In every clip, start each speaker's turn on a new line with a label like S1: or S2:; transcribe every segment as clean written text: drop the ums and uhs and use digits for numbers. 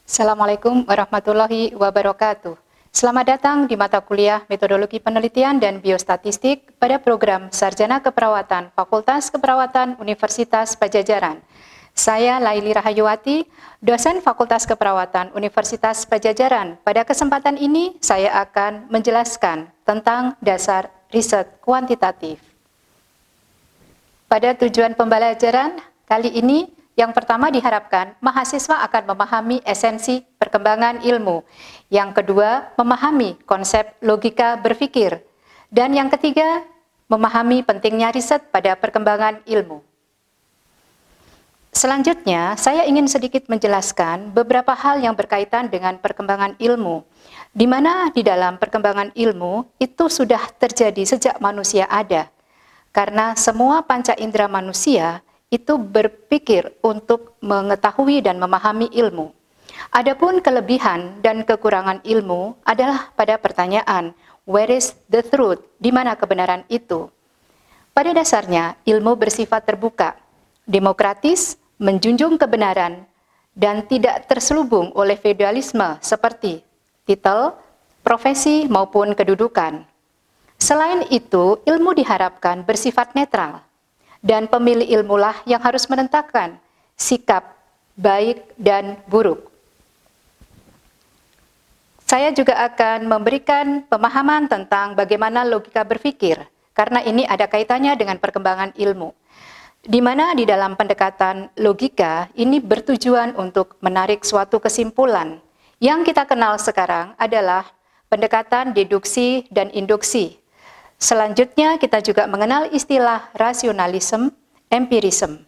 S1: Assalamualaikum warahmatullahi wabarakatuh. Selamat datang di mata kuliah Metodologi Penelitian dan Biostatistik pada program Sarjana Keperawatan Fakultas Keperawatan Universitas Padjadjaran. Saya Laili Rahayuwati, dosen Fakultas Keperawatan Universitas Padjadjaran. Pada kesempatan ini, saya akan menjelaskan tentang dasar riset kuantitatif. Pada tujuan pembelajaran kali ini, yang pertama diharapkan mahasiswa akan memahami esensi perkembangan ilmu. Yang kedua, memahami konsep logika berpikir. Dan yang ketiga, memahami pentingnya riset pada perkembangan ilmu. Selanjutnya, saya ingin sedikit menjelaskan beberapa hal yang berkaitan dengan perkembangan ilmu, di mana di dalam perkembangan ilmu itu sudah terjadi sejak manusia ada. Karena semua panca indera manusia itu berpikir untuk mengetahui dan memahami ilmu. Adapun kelebihan dan kekurangan ilmu adalah pada pertanyaan, where is the truth? Di mana kebenaran itu? Pada dasarnya, ilmu bersifat terbuka, demokratis, menjunjung kebenaran, dan tidak terselubung oleh feudalisme seperti titel, profesi, maupun kedudukan. Selain itu, ilmu diharapkan bersifat netral, dan pemilih ilmulah yang harus menentukan sikap baik dan buruk. Saya juga akan memberikan pemahaman tentang bagaimana logika berpikir, karena ini ada kaitannya dengan perkembangan ilmu. Di mana di dalam pendekatan logika ini bertujuan untuk menarik suatu kesimpulan. Yang kita kenal sekarang adalah pendekatan deduksi dan induksi. Selanjutnya kita juga mengenal istilah rasionalisme, empirisme.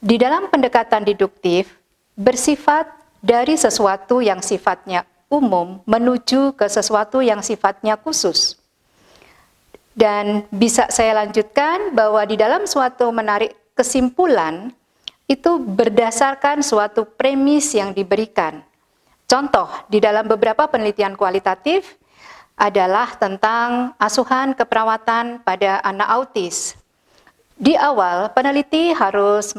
S1: Di dalam pendekatan deduktif, bersifat dari sesuatu yang sifatnya umum menuju ke sesuatu yang sifatnya khusus. Dan bisa saya lanjutkan bahwa di dalam suatu menarik kesimpulan, itu berdasarkan suatu premis yang diberikan. Contoh, di dalam beberapa penelitian kualitatif, adalah tentang asuhan keperawatan pada anak autis. Di awal, peneliti harus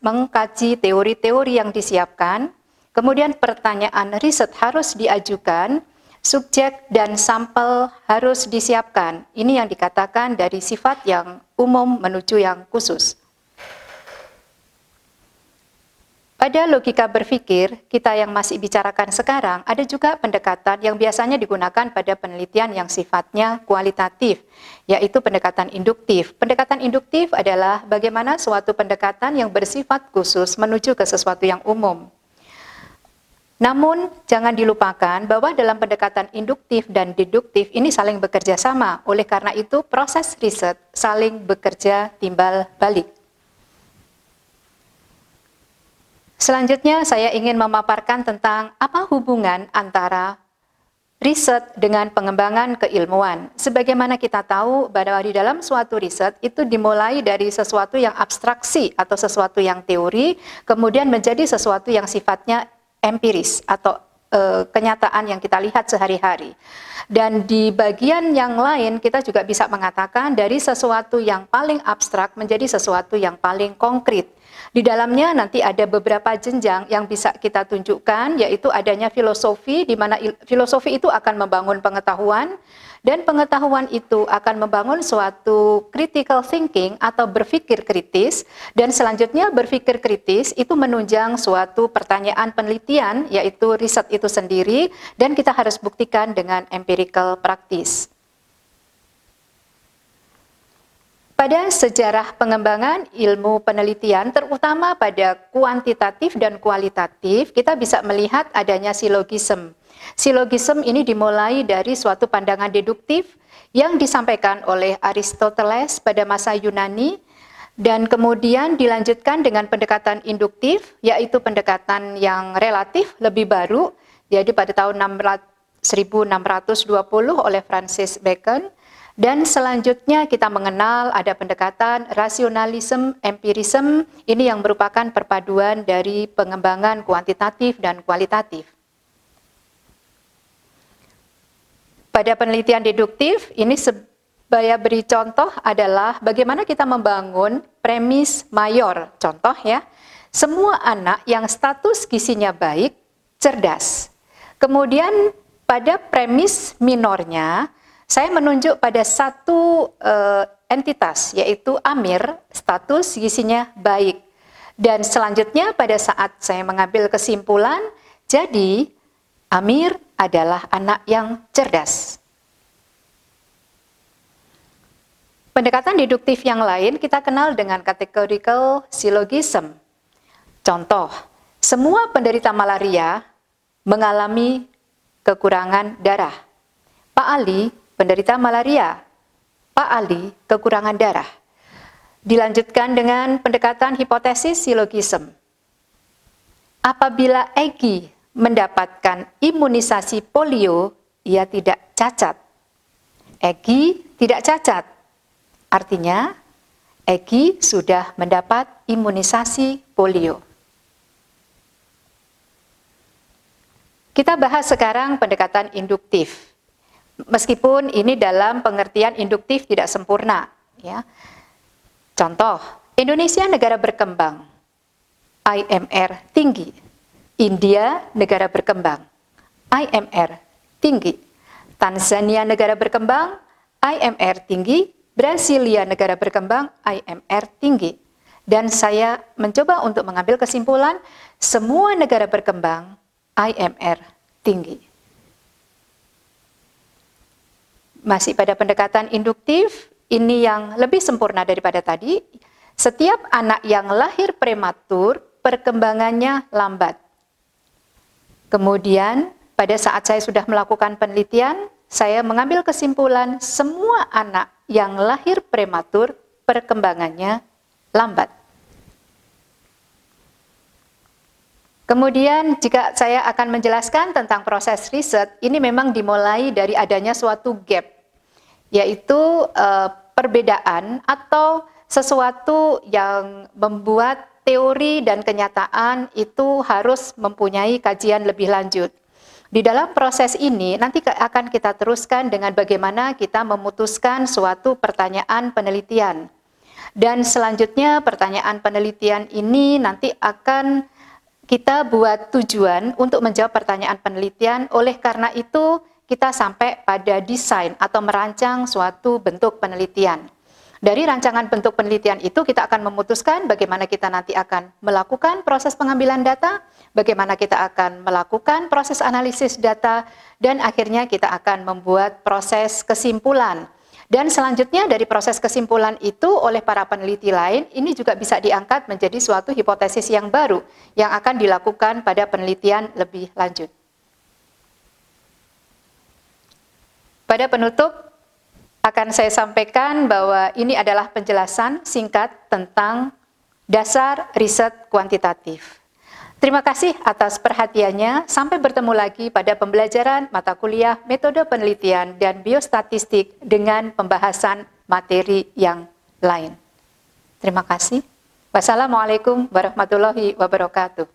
S1: mengkaji teori-teori yang disiapkan, kemudian pertanyaan riset harus diajukan, subjek dan sampel harus disiapkan. Ini yang dikatakan dari sifat yang umum menuju yang khusus. Pada logika berpikir, kita yang masih bicarakan sekarang, ada juga pendekatan yang biasanya digunakan pada penelitian yang sifatnya kualitatif, yaitu pendekatan induktif. Pendekatan induktif adalah bagaimana suatu pendekatan yang bersifat khusus menuju ke sesuatu yang umum. Namun, jangan dilupakan bahwa dalam pendekatan induktif dan deduktif ini saling bekerja sama. Oleh karena itu, proses riset saling bekerja timbal balik. Selanjutnya saya ingin memaparkan tentang apa hubungan antara riset dengan pengembangan keilmuan. Sebagaimana kita tahu bahwa di dalam suatu riset itu dimulai dari sesuatu yang abstraksi atau sesuatu yang teori, kemudian menjadi sesuatu yang sifatnya empiris atau kenyataan yang kita lihat sehari-hari. Dan di bagian yang lain kita juga bisa mengatakan dari sesuatu yang paling abstrak menjadi sesuatu yang paling konkret. Di dalamnya nanti ada beberapa jenjang yang bisa kita tunjukkan, yaitu adanya filosofi, di mana filosofi itu akan membangun pengetahuan, dan pengetahuan itu akan membangun suatu critical thinking atau berpikir kritis, dan selanjutnya berpikir kritis itu menunjang suatu pertanyaan penelitian, yaitu riset itu sendiri, dan kita harus buktikan dengan empirical practice. Pada sejarah pengembangan ilmu penelitian, terutama pada kuantitatif dan kualitatif, kita bisa melihat adanya silogisme. Silogisme ini dimulai dari suatu pandangan deduktif yang disampaikan oleh Aristoteles pada masa Yunani, dan kemudian dilanjutkan dengan pendekatan induktif, yaitu pendekatan yang relatif lebih baru, jadi pada tahun 1620 oleh Francis Bacon. Dan selanjutnya kita mengenal ada pendekatan rasionalisme, empirisme, ini yang merupakan perpaduan dari pengembangan kuantitatif dan kualitatif. Pada penelitian deduktif, ini saya beri contoh adalah bagaimana kita membangun premis mayor. Contoh ya, semua anak yang status gizinya baik cerdas. Kemudian pada premis minornya, saya menunjuk pada satu entitas, yaitu Amir, status gizinya baik. Dan selanjutnya pada saat saya mengambil kesimpulan, jadi Amir adalah anak yang cerdas. Pendekatan deduktif yang lain kita kenal dengan categorical syllogism. Contoh, semua penderita malaria mengalami kekurangan darah. Pak Ali penderita malaria. Pak Ali kekurangan darah. Dilanjutkan dengan pendekatan hipotesis syllogism. Apabila Egy mendapatkan imunisasi polio, ia tidak cacat. Egy tidak cacat. Artinya, Egy sudah mendapat imunisasi polio. Kita bahas sekarang pendekatan induktif. Meskipun ini dalam pengertian induktif tidak sempurna, ya. Contoh, Indonesia negara berkembang, IMR tinggi. India negara berkembang, IMR tinggi. Tanzania negara berkembang, IMR tinggi. Brasilia negara berkembang, IMR tinggi. Dan saya mencoba untuk mengambil kesimpulan, semua negara berkembang, IMR tinggi. Masih pada pendekatan induktif, ini yang lebih sempurna daripada tadi. Setiap anak yang lahir prematur, perkembangannya lambat. Kemudian, pada saat saya sudah melakukan penelitian, saya mengambil kesimpulan semua anak yang lahir prematur perkembangannya lambat. Kemudian jika saya akan menjelaskan tentang proses riset, ini memang dimulai dari adanya suatu gap, yaitu perbedaan atau sesuatu yang membuat teori dan kenyataan itu harus mempunyai kajian lebih lanjut. Di dalam proses ini nanti akan kita teruskan dengan bagaimana kita memutuskan suatu pertanyaan penelitian. Dan selanjutnya pertanyaan penelitian ini nanti akan kita buat tujuan untuk menjawab pertanyaan penelitian. Oleh karena itu kita sampai pada desain atau merancang suatu bentuk penelitian. Dari rancangan bentuk penelitian itu kita akan memutuskan bagaimana kita nanti akan melakukan proses pengambilan data, bagaimana kita akan melakukan proses analisis data, dan akhirnya kita akan membuat proses kesimpulan. Dan selanjutnya dari proses kesimpulan itu oleh para peneliti lain, ini juga bisa diangkat menjadi suatu hipotesis yang baru yang akan dilakukan pada penelitian lebih lanjut. Pada penutup, akan saya sampaikan bahwa ini adalah penjelasan singkat tentang dasar riset kuantitatif. Terima kasih atas perhatiannya. Sampai bertemu lagi pada pembelajaran mata kuliah metode penelitian dan biostatistik dengan pembahasan materi yang lain. Terima kasih. Wassalamualaikum warahmatullahi wabarakatuh.